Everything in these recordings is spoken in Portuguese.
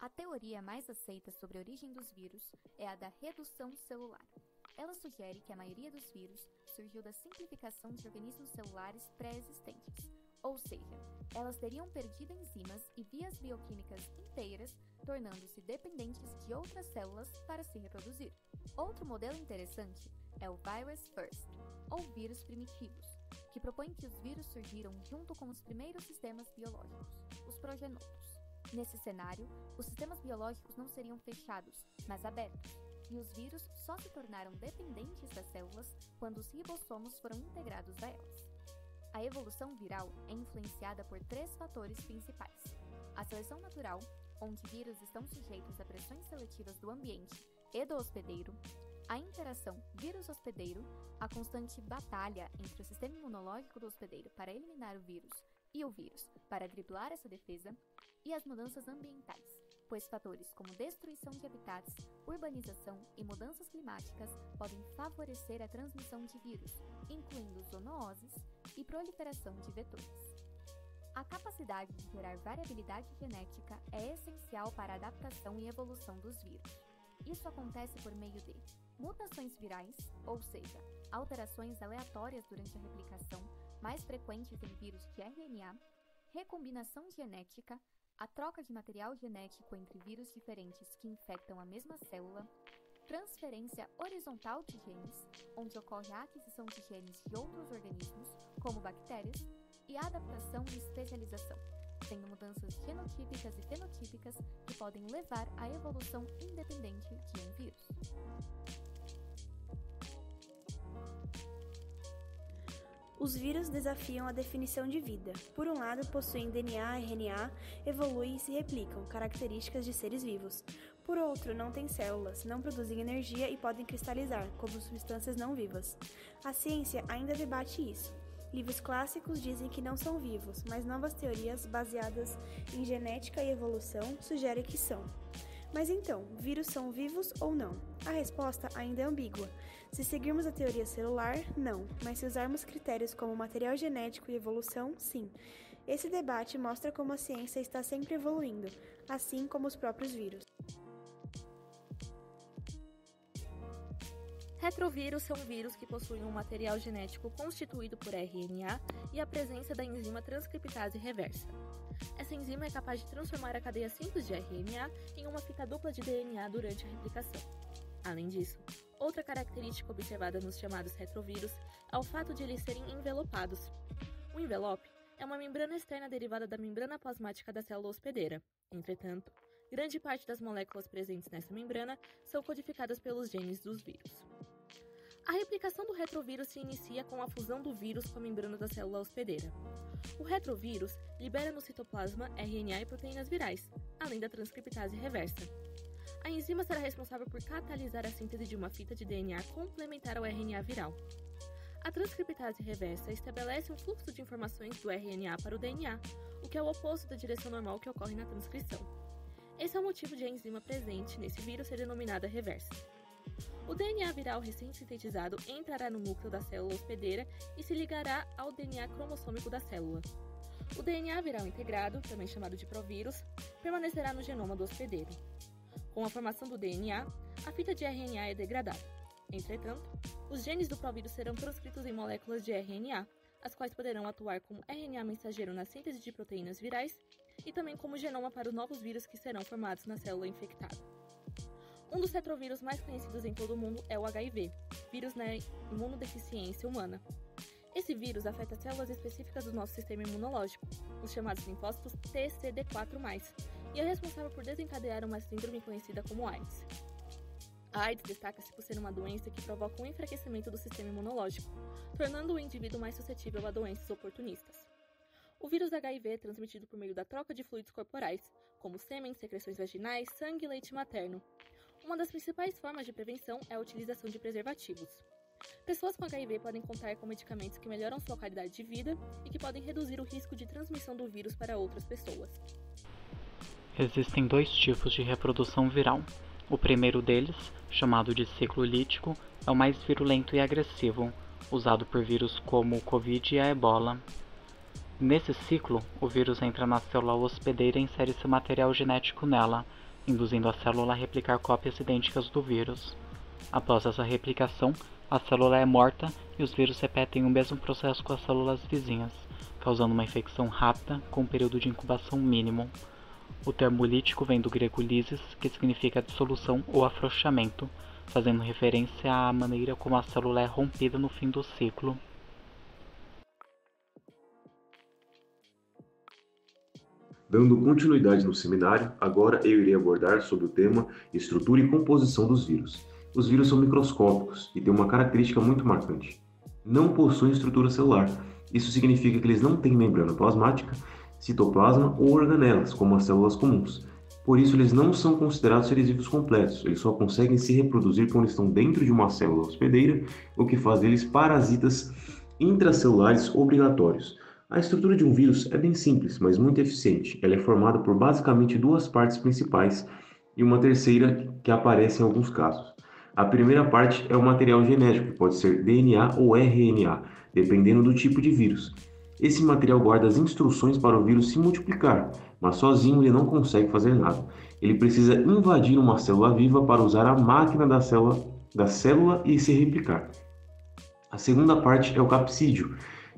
A teoria mais aceita sobre a origem dos vírus é a da redução celular. Ela sugere que a maioria dos vírus surgiu da simplificação de organismos celulares pré-existentes, ou seja, elas teriam perdido enzimas e vias bioquímicas inteiras, tornando-se dependentes de outras células para se reproduzir. Outro modelo interessante é o Virus First, ou vírus primitivos, que propõe que os vírus surgiram junto com os primeiros sistemas biológicos, os progenotos. Nesse cenário, os sistemas biológicos não seriam fechados, mas abertos, e os vírus só se tornaram dependentes das células quando os ribossomos foram integrados a elas. A evolução viral é influenciada por 3 fatores principais: a seleção natural, onde vírus estão sujeitos a pressões seletivas do ambiente e do hospedeiro, a interação vírus-hospedeiro, a constante batalha entre o sistema imunológico do hospedeiro para eliminar o vírus e o vírus para driblar essa defesa, e as mudanças ambientais, pois fatores como destruição de habitats, urbanização e mudanças climáticas podem favorecer a transmissão de vírus, incluindo zoonoses e proliferação de vetores. A capacidade de gerar variabilidade genética é essencial para a adaptação e evolução dos vírus. Isso acontece por meio de mutações virais, ou seja, alterações aleatórias durante a replicação, mais frequentes em vírus de RNA, recombinação genética, a troca de material genético entre vírus diferentes que infectam a mesma célula, transferência horizontal de genes, onde ocorre a aquisição de genes de outros organismos, como bactérias, e adaptação e especialização, sendo mudanças genotípicas e fenotípicas que podem levar à evolução independente de um vírus. Os vírus desafiam a definição de vida. Por um lado, possuem DNA, RNA, evoluem e se replicam, características de seres vivos. Por outro, não têm células, não produzem energia e podem cristalizar, como substâncias não vivas. A ciência ainda debate isso. Livros clássicos dizem que não são vivos, mas novas teorias baseadas em genética e evolução sugerem que são. Mas então, vírus são vivos ou não? A resposta ainda é ambígua. Se seguirmos a teoria celular, não, mas se usarmos critérios como material genético e evolução, sim. Esse debate mostra como a ciência está sempre evoluindo, assim como os próprios vírus. Retrovírus são vírus que possuem um material genético constituído por RNA e a presença da enzima transcriptase reversa. Essa enzima é capaz de transformar a cadeia simples de RNA em uma fita dupla de DNA durante a replicação. Além disso, outra característica observada nos chamados retrovírus é o fato de eles serem envelopados. O envelope é uma membrana externa derivada da membrana plasmática da célula hospedeira. Entretanto, grande parte das moléculas presentes nessa membrana são codificadas pelos genes dos vírus. A replicação do retrovírus se inicia com a fusão do vírus com a membrana da célula hospedeira. O retrovírus libera no citoplasma RNA e proteínas virais, além da transcriptase reversa. A enzima será responsável por catalisar a síntese de uma fita de DNA complementar ao RNA viral. A transcriptase reversa estabelece um fluxo de informações do RNA para o DNA, o que é o oposto da direção normal que ocorre na transcrição. Esse é o motivo de a enzima presente nesse vírus ser denominada reversa. O DNA viral recém-sintetizado entrará no núcleo da célula hospedeira e se ligará ao DNA cromossômico da célula. O DNA viral integrado, também chamado de provírus, permanecerá no genoma do hospedeiro. Com a formação do DNA, a fita de RNA é degradada. Entretanto, os genes do provírus serão transcritos em moléculas de RNA, as quais poderão atuar como RNA mensageiro na síntese de proteínas virais e também como genoma para os novos vírus que serão formados na célula infectada. Um dos retrovírus mais conhecidos em todo o mundo é o HIV, vírus da imunodeficiência humana. Esse vírus afeta células específicas do nosso sistema imunológico, os chamados linfócitos TCD4+, e é responsável por desencadear uma síndrome conhecida como AIDS. A AIDS destaca-se por ser uma doença que provoca um enfraquecimento do sistema imunológico, tornando o indivíduo mais suscetível a doenças oportunistas. O vírus HIV é transmitido por meio da troca de fluidos corporais, como sêmen, secreções vaginais, sangue e leite materno. Uma das principais formas de prevenção é a utilização de preservativos. Pessoas com HIV podem contar com medicamentos que melhoram sua qualidade de vida e que podem reduzir o risco de transmissão do vírus para outras pessoas. Existem 2 tipos de reprodução viral. O primeiro deles, chamado de ciclo lítico, é o mais virulento e agressivo, usado por vírus como o Covid e a Ebola. Nesse ciclo, o vírus entra na célula hospedeira e insere seu material genético nela, induzindo a célula a replicar cópias idênticas do vírus. Após essa replicação, a célula é morta e os vírus repetem o mesmo processo com as células vizinhas, causando uma infecção rápida com um período de incubação mínimo. O termo lítico vem do grego lysis, que significa dissolução ou afrouxamento, fazendo referência à maneira como a célula é rompida no fim do ciclo. Dando continuidade no seminário, agora eu irei abordar sobre o tema estrutura e composição dos vírus. Os vírus são microscópicos e têm uma característica muito marcante. Não possuem estrutura celular. Isso significa que eles não têm membrana plasmática, citoplasma ou organelas, como as células comuns. Por isso, eles não são considerados seres vivos completos. Eles só conseguem se reproduzir quando estão dentro de uma célula hospedeira, o que faz deles parasitas intracelulares obrigatórios. A estrutura de um vírus é bem simples, mas muito eficiente. Ela é formada por basicamente duas partes principais e uma terceira que aparece em alguns casos. A primeira parte é o material genético, que pode ser DNA ou RNA, dependendo do tipo de vírus. Esse material guarda as instruções para o vírus se multiplicar, mas sozinho ele não consegue fazer nada. Ele precisa invadir uma célula viva para usar a máquina da célula e se replicar. A segunda parte é o capsídeo,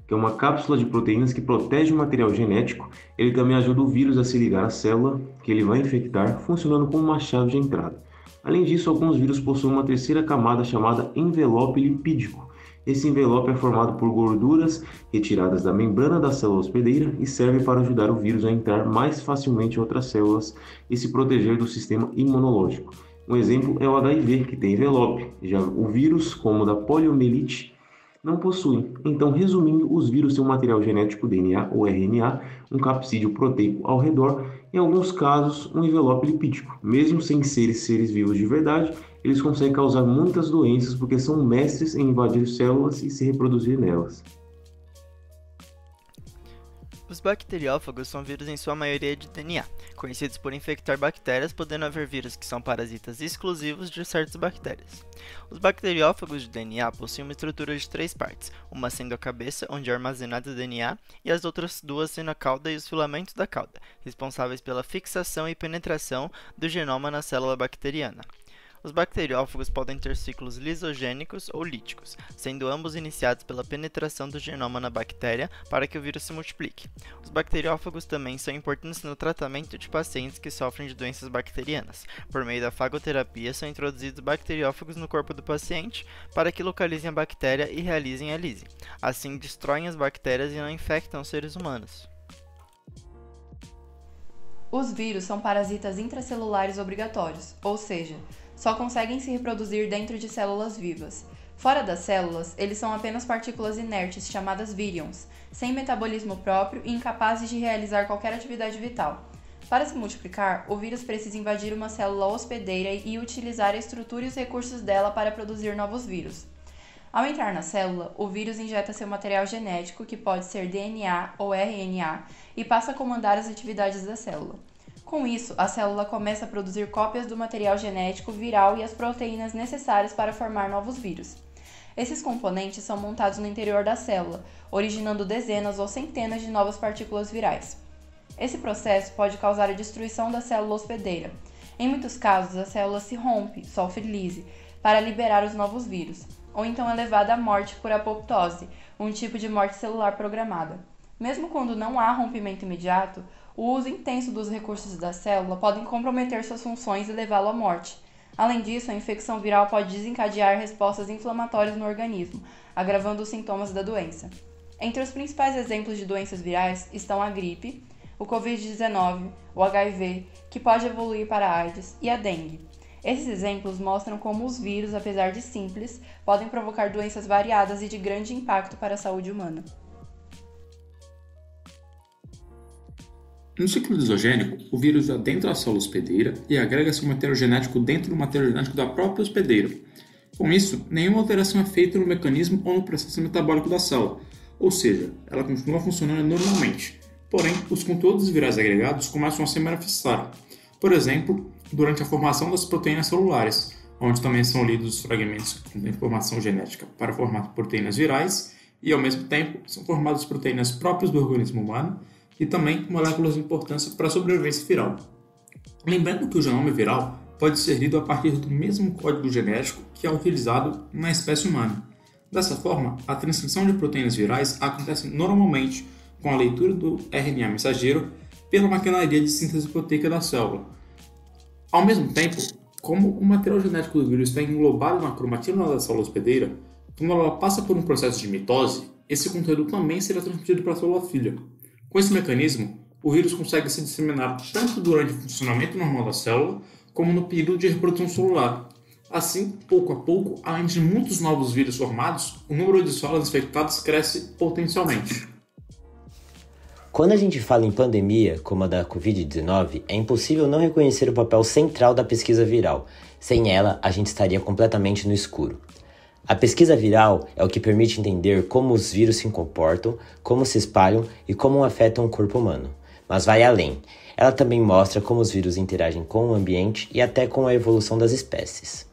que é uma cápsula de proteínas que protege o material genético. Ele também ajuda o vírus a se ligar à célula que ele vai infectar, funcionando como uma chave de entrada. Além disso, alguns vírus possuem uma terceira camada chamada envelope lipídico. Esse envelope é formado por gorduras retiradas da membrana da célula hospedeira e serve para ajudar o vírus a entrar mais facilmente em outras células e se proteger do sistema imunológico. Um exemplo é o HIV, que tem envelope. Já o vírus, como o da poliomielite, não possuem. Então, resumindo, os vírus têm um material genético DNA ou RNA, um capsídeo proteico ao redor, em alguns casos, um envelope lipídico. Mesmo sem serem seres vivos de verdade, eles conseguem causar muitas doenças porque são mestres em invadir células e se reproduzir nelas. Os bacteriófagos são vírus em sua maioria de DNA, conhecidos por infectar bactérias, podendo haver vírus que são parasitas exclusivos de certas bactérias. Os bacteriófagos de DNA possuem uma estrutura de 3 partes, uma sendo a cabeça, onde é armazenado o DNA, e as outras duas sendo a cauda e os filamentos da cauda, responsáveis pela fixação e penetração do genoma na célula bacteriana. Os bacteriófagos podem ter ciclos lisogênicos ou líticos, sendo ambos iniciados pela penetração do genoma na bactéria para que o vírus se multiplique. Os bacteriófagos também são importantes no tratamento de pacientes que sofrem de doenças bacterianas. Por meio da fagoterapia, são introduzidos bacteriófagos no corpo do paciente para que localizem a bactéria e realizem a lise. Assim, destroem as bactérias e não infectam os seres humanos. Os vírus são parasitas intracelulares obrigatórios, ou seja, só conseguem se reproduzir dentro de células vivas. Fora das células, eles são apenas partículas inertes chamadas vírions, sem metabolismo próprio e incapazes de realizar qualquer atividade vital. Para se multiplicar, o vírus precisa invadir uma célula hospedeira e utilizar a estrutura e os recursos dela para produzir novos vírus. Ao entrar na célula, o vírus injeta seu material genético, que pode ser DNA ou RNA, e passa a comandar as atividades da célula. Com isso, a célula começa a produzir cópias do material genético viral e as proteínas necessárias para formar novos vírus. Esses componentes são montados no interior da célula, originando dezenas ou centenas de novas partículas virais. Esse processo pode causar a destruição da célula hospedeira. Em muitos casos, a célula se rompe, sofre lise, para liberar os novos vírus, ou então é levada à morte por apoptose, um tipo de morte celular programada. Mesmo quando não há rompimento imediato, o uso intenso dos recursos da célula pode comprometer suas funções e levá-lo à morte. Além disso, a infecção viral pode desencadear respostas inflamatórias no organismo, agravando os sintomas da doença. Entre os principais exemplos de doenças virais estão a gripe, o Covid-19, o HIV, que pode evoluir para a AIDS, e a dengue. Esses exemplos mostram como os vírus, apesar de simples, podem provocar doenças variadas e de grande impacto para a saúde humana. No ciclo lisogênico, o vírus adentra a célula hospedeira e agrega seu material genético dentro do material genético da própria hospedeira. Com isso, nenhuma alteração é feita no mecanismo ou no processo metabólico da célula, ou seja, ela continua funcionando normalmente. Porém, os conteúdos virais agregados começam a se manifestar. Por exemplo, durante a formação das proteínas celulares, onde também são lidos os fragmentos com informação genética para formar proteínas virais e, ao mesmo tempo, são formadas proteínas próprias do organismo humano e também moléculas de importância para a sobrevivência viral. Lembrando que o genoma viral pode ser lido a partir do mesmo código genético que é utilizado na espécie humana. Dessa forma, a transcrição de proteínas virais acontece normalmente com a leitura do RNA mensageiro pela maquinaria de síntese proteica da célula. Ao mesmo tempo, como o material genético do vírus está englobado na cromatina da célula hospedeira, quando ela passa por um processo de mitose, esse conteúdo também será transmitido para a célula filha. Com esse mecanismo, o vírus consegue se disseminar tanto durante o funcionamento normal da célula, como no período de reprodução celular. Assim, pouco a pouco, além de muitos novos vírus formados, o número de células infectadas cresce potencialmente. Quando a gente fala em pandemia, como a da Covid-19, é impossível não reconhecer o papel central da pesquisa viral. Sem ela, a gente estaria completamente no escuro. A pesquisa viral é o que permite entender como os vírus se comportam, como se espalham e como afetam o corpo humano. Mas vai além. Ela também mostra como os vírus interagem com o ambiente e até com a evolução das espécies.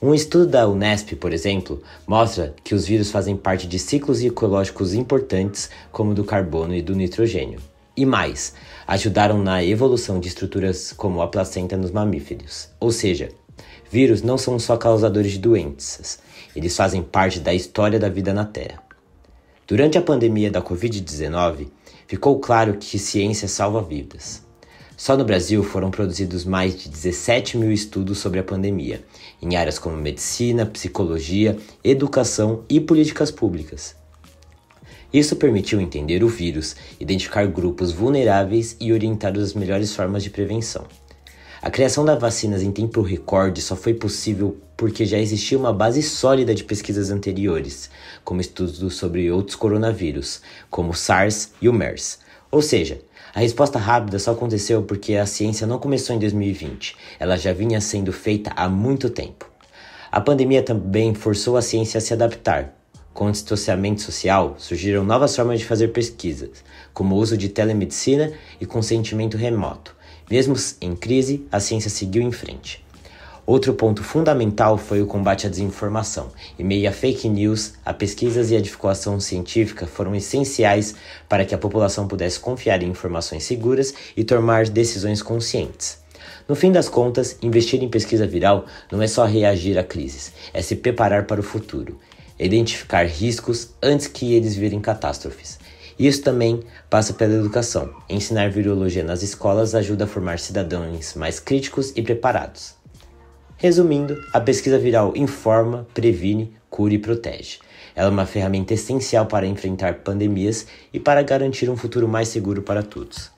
Um estudo da Unesp, por exemplo, mostra que os vírus fazem parte de ciclos ecológicos importantes, como o do carbono e do nitrogênio. E mais, ajudaram na evolução de estruturas como a placenta nos mamíferos. Ou seja, vírus não são só causadores de doenças, eles fazem parte da história da vida na Terra. Durante a pandemia da Covid-19, ficou claro que ciência salva vidas. Só no Brasil foram produzidos mais de 17 mil estudos sobre a pandemia, em áreas como medicina, psicologia, educação e políticas públicas. Isso permitiu entender o vírus, identificar grupos vulneráveis e orientar as melhores formas de prevenção. A criação das vacinas em tempo recorde só foi possível porque já existia uma base sólida de pesquisas anteriores, como estudos sobre outros coronavírus, como o SARS e o MERS. Ou seja, a resposta rápida só aconteceu porque a ciência não começou em 2020, ela já vinha sendo feita há muito tempo. A pandemia também forçou a ciência a se adaptar. Com o distanciamento social, surgiram novas formas de fazer pesquisas, como o uso de telemedicina e consentimento remoto. Mesmo em crise, a ciência seguiu em frente. Outro ponto fundamental foi o combate à desinformação. Em meio a fake news, a pesquisas e a divulgação científica foram essenciais para que a população pudesse confiar em informações seguras e tomar decisões conscientes. No fim das contas, investir em pesquisa viral não é só reagir a crises, é se preparar para o futuro, identificar riscos antes que eles virem catástrofes. Isso também passa pela educação. Ensinar virologia nas escolas ajuda a formar cidadãos mais críticos e preparados. Resumindo, a pesquisa viral informa, previne, cura e protege. Ela é uma ferramenta essencial para enfrentar pandemias e para garantir um futuro mais seguro para todos.